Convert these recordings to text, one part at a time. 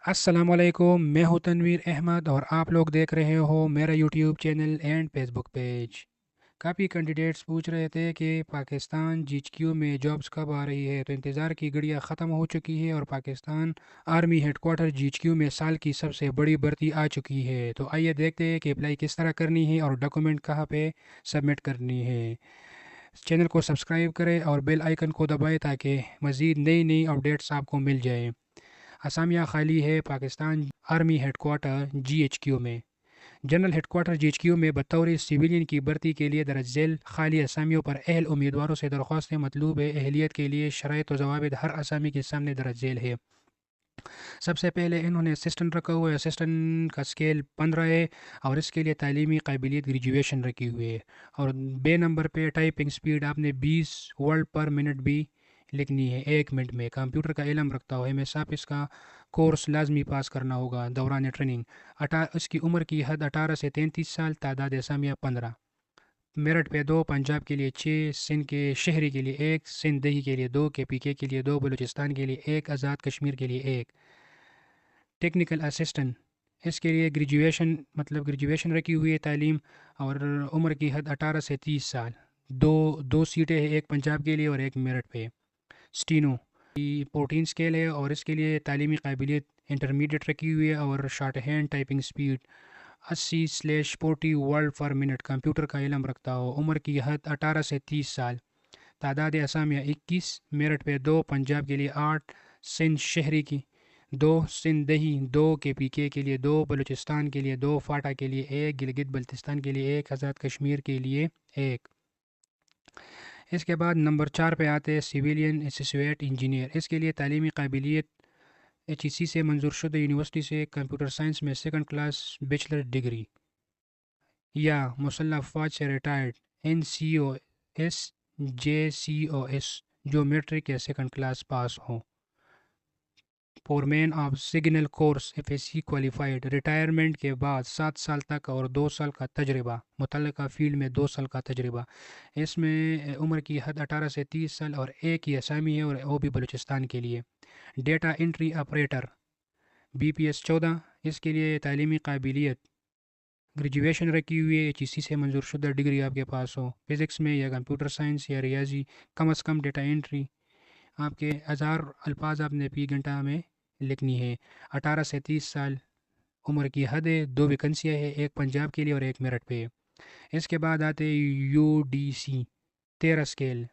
السلام علیکم، میں ہوں تنویر احمد اور آپ لوگ دیکھ رہے ہو میرا YouTube channel and Facebook page. کافی کینڈیڈیٹس پوچھ رہے تھے کہ پاکستان جی ایچ کیو میں جابس کب آ رہی ہے، تو انتظار کی گھڑیاں ختم ہو چکی ہے اور Pakistan army headquarter G H Q میں سال کی سب سے بڑی بھرتی آ چکی ہے۔ تو آئیے دیکھتے ہیں کہ اپلائی کس طرح کرنی ہے اور ڈاکومنٹ کہاں پہ سبمٹ کرنی ہے۔ چینل کو سبسکرائب کریں اور بیل آئیکن کو دبائیں تاکہ مزید نئی اپڈیٹس آپ کو مل جائیں۔ اسامیہ خالی ہے Pakistan army headquarter G H Q میں۔ General headquarter G H Q میں بطور سویلین کی بھرتی کے لیے درج ذیل خالی اسامیوں پر اہل امیدواروں سے درخواستیں مطلوب ہے۔ اہلیت کے لیے شرائط و ضوابط ہر اسامی کے سامنے درج ذیل ہے۔ سب سے پہلے انہوں نے اسسٹنٹ رکھا ہوا ہے، اسسٹنٹ کا اسکیل 15 ہے اور اس کے لیے تعلیمی قابلیت گریجویشن رکھی ہوئی ہے۔ اور بے نمبر پہ ٹائپنگ سپیڈ آپ نے 20 ورڈ پر منٹ بھی لکھنی ہے 1 منٹ میں۔ کمپیوٹر کا علم رکھتا ہو ایم ایس آپ اس کا کورس لازمی پاس کرنا ہوگا دوران ٹریننگ۔ اس کی عمر کی حد 18 سے 33 سال، تعداد اسامیہ 15۔ میرٹ پہ 2، پنجاب کے لیے 6، سندھ کے شہری کے لیے 1، سندھ دیہی کے لیے 2، کے پی کے لیے 2، بلوچستان کے لیے 1، آزاد کشمیر کے لیے 1۔ ٹیکنیکل اسسٹنٹ اس کے لیے گریجویشن رکھی ہوئی ہے تعلیم، اور عمر کی حد 18 سے 30 سال۔ دو سیٹیں ہیں، ایک پنجاب کے لیے اور ایک میرٹھ پہ۔ اسٹینو 14 اسکیل ہے اور اس کے لیے تعلیمی قابلیت انٹرمیڈیٹ رکھی ہوئی ہے اور short hand typing speed 80/40 word per minute. Computer کا علم رکھتا ہو۔ عمر کی حد 18 سے 30 سال۔ تعداد اسامیہ 21، میرٹھ پہ 2، پنجاب کے لیے 8، سندھ شہری کی 2، سندھ دیہی 2، کے پی کے لیے 2، بلوچستان کے لیے 2، فاٹا کے لیے 1، گلگت بلتستان کے لیے 1، آزاد کشمیر کے لیے 1۔ اس کے بعد نمبر 4 پہ آتے ہیں سویلین ایسوسیٹ انجینئر۔ اس کے لیے تعلیمی قابلیت ایچ ای سی سے منظور شدہ یونیورسٹی سے کمپیوٹر سائنس میں 2nd کلاس بیچلر ڈگری یا مسلح افواج سے retired N C O S J C O S جو میٹرک یا 2nd کلاس پاس ہوں۔ Foreman of signal course F S C qualified. Retirement کے بعد 7 سال تک اور 2 سال کا تجربہ، متعلقہ فیلڈ میں 2 سال کا تجربہ۔ اس میں عمر کی حد 18 سے 30 سال اور ایک ہی اسامی ہے اور وہ بھی بلوچستان کے لیے۔ Data entry operator be P S 14، اس کے لیے تعلیمی قابلیت گریجویشن رکھی ہوئی ہے، ایچ ای سی سے منظور شدہ ڈگری آپ کے پاس ہو فزکس میں یا کمپیوٹر سائنس یا ریاضی۔ کم از کم ڈیٹا انٹری آپ کے 1000 الفاظ آپ نے فی گھنٹہ میں لکھنی ہے۔ 18 سے 30 سال عمر کی حد ہے۔ 2 ویکنسیاں ہے، ایک پنجاب کے لیے اور ایک میرٹھ پہ۔ اس کے بعد آتے یو ڈی سی 13 اسکیل۔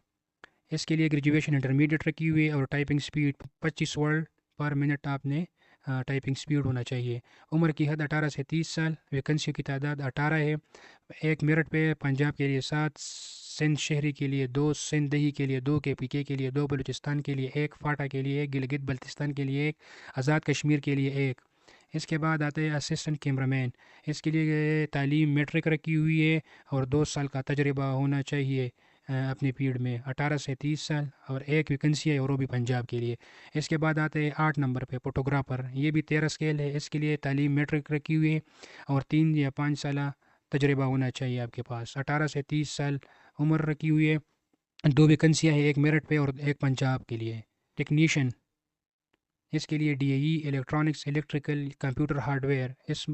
اس کے لیے گریجویشن انٹرمیڈیٹ رکھی ہوئی ہے اور typing speed 25 word per minute آپ نے ٹائپنگ سپیڈ ہونا چاہیے۔ عمر کی حد 18 سے 30 سال، ویکنسیوں کی تعداد 18 ہے، ایک میرٹھ پہ، پنجاب کے لیے 7، سندھ شہری کے لیے 2، سندھ دیہی کے لیے 2، کے پی کے لیے 2، بلوچستان کے لیے 1، فاٹا کے لیے 1، گلگت بلتستان کے لیے 1، آزاد کشمیر کے لیے 1۔ اس کے بعد آتے ہیں اسسٹنٹ کیمرہ مین۔ اس کے لیے تعلیم میٹرک رکھی ہوئی ہے اور 2 سال کا تجربہ ہونا چاہیے اپنی پیریڈ میں۔ 18 سے 30 سال اور ایک ویکنسی ہے اور وہ بھی پنجاب کے لیے۔ اس کے بعد آتے ہیں 8 نمبر پہ فوٹوگرافر، یہ بھی 13 اسکیل ہے۔ اس کے لیے تعلیم میٹرک رکھی ہوئی ہے اور 3 یا 5 سالہ تجربہ ہونا چاہیے آپ کے پاس۔ 18 سے 30 سال عمر رکھی ہوئی ہے، 2 ویکنسیاں ہیں، ایک میرٹھ پہ اور ایک پنجاب کے لیے۔ ٹیکنیشین اس کے لیے D A E electronics, electrical, computer hardware, اس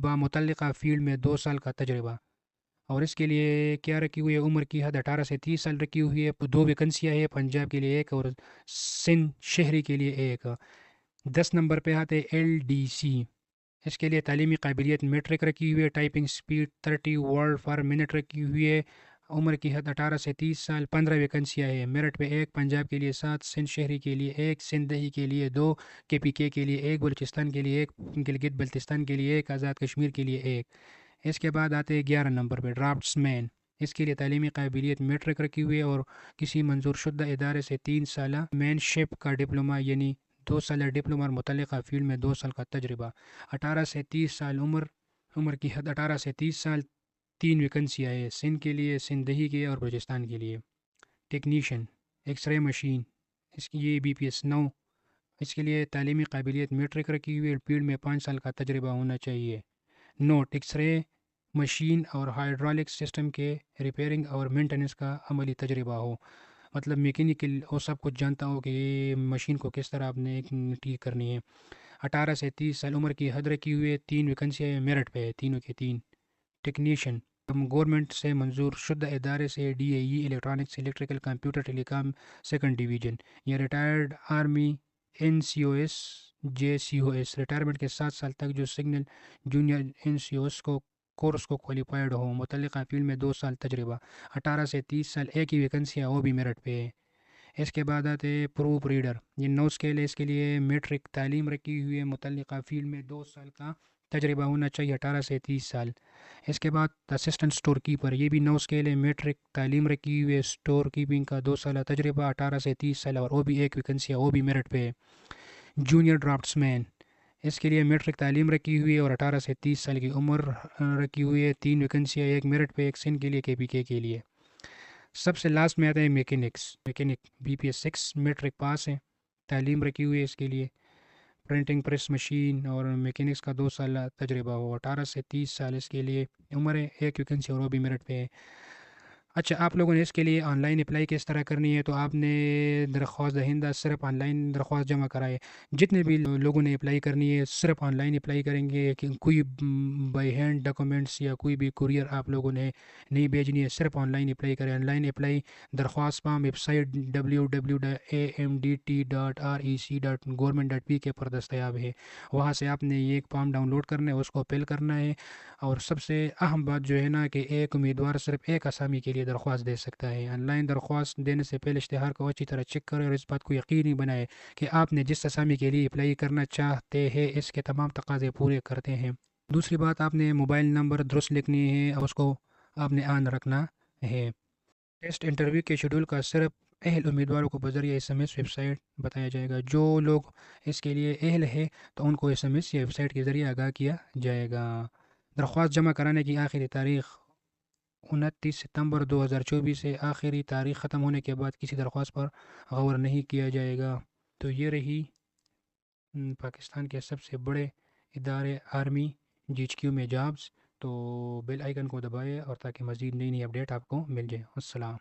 بامتعلقہ فیلڈ میں 2 سال کا تجربہ۔ اور اس کے لیے کیا رکھی ہوئی ہے، عمر کی حد 18 سے 30 سال رکھی ہوئی ہے، 2 ویکنسیاں ہے، پنجاب کے لیے 1 اور سندھ شہری کے لیے 1۔ 10 نمبر پہ آتے ایل ڈی سی۔ اس کے لیے تعلیمی قابلیت میٹرک رکھی ہوئی ہے، typing speed 30 word per minute رکھی ہوئی ہے، عمر کی حد 18 سے 30 سال، 15 ویکنسیاں ہے، میرٹ پہ 1، پنجاب کے لیے 7، سندھ شہری کے لیے 1، سندھ دیہی کے لیے 2، کے پی کے لیے 1، بلوچستان کے لیے 1، گلگت بلتستان کے لیے 1، آزاد کشمیر کے لیے 1۔ اس کے بعد آتے 11 نمبر پہ ڈرافٹس مین۔ اس کے لیے تعلیمی قابلیت میٹرک رکھی ہوئی ہے اور کسی منظور شدہ ادارے سے 3 سالہ مین شپ کا ڈپلومہ یعنی 2 سالہ ڈپلومہ اور متعلقہ فیلڈ میں 2 سال کا تجربہ۔ 18 سے 30 سال عمر کی حد 18 سے 30 سال، 3 ویکنسیاں ہے، سندھ کے لیے، سندھ دیہی کے اور بلوچستان کے لیے۔ ٹیکنیشین ایکس رے مشین، اس کی یہ بی پی ایس 9۔ اس کے لیے تعلیمی قابلیت میٹرک رکھی ہوئی ہے، فیلڈ میں 5 سال کا تجربہ ہونا چاہیے۔ نوٹ ایکس رے مشین اور ہائیڈرولک سسٹم کے ریپیئرنگ اور مینٹیننس کا عملی تجربہ ہو، مطلب میکینیکل وہ سب کچھ جانتا ہو کہ یہ مشین کو کس طرح آپ نے ٹھیک کرنی ہے۔ 18 سے 30 سال عمر کی حد رکھی ہوئی ہے، 3 ویکنسی میرٹ پہ ہے، تینوں کے تین ٹیکنیشین گورنمنٹ سے منظور شدہ ادارے سے، D A E electronics electrical computer telecom second division, یا retired army N C O S J C O S retirement کے 7 سال تک جو signal junior N C O S کو کورس کو کوالیفائڈ ہو، متعلقہ فیلڈ میں 2 سال تجربہ، 18 سے 30 سال ایک ہی ویکنسی ہے، وہ بھی میرٹ پہ ہے۔ اس کے بعد آتے ہیں پروف ریڈر، یہ نو اسکیل ہے، اس کے لیے میٹرک تعلیم رکھی ہوئی ہے، متعلقہ فیلڈ میں 2 سال کا تجربہ ہونا چاہیے، 18 سے 30 سال۔ اس کے بعد اسسٹنٹ اسٹور کیپر، یہ بھی نو اسکیل ہے، میٹرک تعلیم رکھی ہوئی ہے، اسٹور کیپنگ کا 2 سالہ تجربہ، 18 سے 30 سال، اور وہ بھی ایک ویکنسی ہے، وہ بھی میرٹ پہ ہے۔ جونیئر ڈرافٹس مین، اس کے لیے میٹرک تعلیم رکھی ہوئی ہے اور 18 سے 30 سال کی عمر رکھی ہوئی ہے، 3 ویکنسی ہے، ایک میرٹ پہ ایک سن کے لیے کے لیے۔ سب سے لاسٹ میں آتا ہے mechanic B P S 6 matric pass ہے، تعلیم رکھی ہوئی ہے، اس کے لیے پرنٹنگ پریس مشین اور میکینکس کا 2 سالہ تجربہ ہو، 18 سے 30 سال اس کے لیے عمر ہے، ایک ویکنسی اور وہ بھی میرٹ پہ ہے۔ اچھا، آپ لوگوں نے اس کے لیے آن لائن اپلائی کس طرح کرنی ہے؟ تو آپ نے درخواست دہندہ صرف آن لائن درخواست جمع کرائے، جتنے بھی لوگوں نے اپلائی کرنی ہے صرف آن لائن اپلائی کریں گے، کہ کوئی بائی ہینڈ ڈاکومنٹس یا کوئی بھی کوریئر آپ لوگوں نے نہیں بھیجنی ہے، صرف آن لائن اپلائی کریں۔ آن لائن اپلائی درخواست فارم ویب سائٹ www.amdt.rec.government.pk پر دستیاب ہے، وہاں سے آپ نے یہ ایک فارم ڈاؤن لوڈ کرنا ہے، اس کو فل کرنا ہے۔ اور سب سے اہم بات جو ہے نا، کہ ایک امیدوار صرف ایک اسامی کے لیے درخواست دے سکتا ہے۔ آن لائن درخواست دینے سے پہلے اشتہار کو اچھی طرح چیک کریں اور اس بات کو یقینی بنائیں کہ آپ نے جس اسامی کے لیے اپلائی کرنا چاہتے ہیں اس کے تمام تقاضے پورے کرتے ہیں۔ دوسری بات، آپ نے موبائل نمبر درست لکھنی ہے اور اس کو آپ نے آن رکھنا ہے۔ ٹیسٹ انٹرویو کے شیڈول کا صرف اہل امیدواروں کو بذریعہ S M S website بتایا جائے گا، جو لوگ اس کے لیے اہل ہے تو ان کو ایس ایم ایس یا ویب سائٹ کے ذریعے آگاہ کیا جائے گا۔ درخواست جمع کرانے کی آخری تاریخ 29 ستمبر 2024 ہے، آخری تاریخ ختم ہونے کے بعد کسی درخواست پر غور نہیں کیا جائے گا۔ تو یہ رہی پاکستان کے سب سے بڑے ادارے آرمی جی ایچ کیو میں جابس۔ تو بیل آئیکن کو دبائے اور تاکہ مزید نئی اپڈیٹ آپ کو مل جائے۔ السلام۔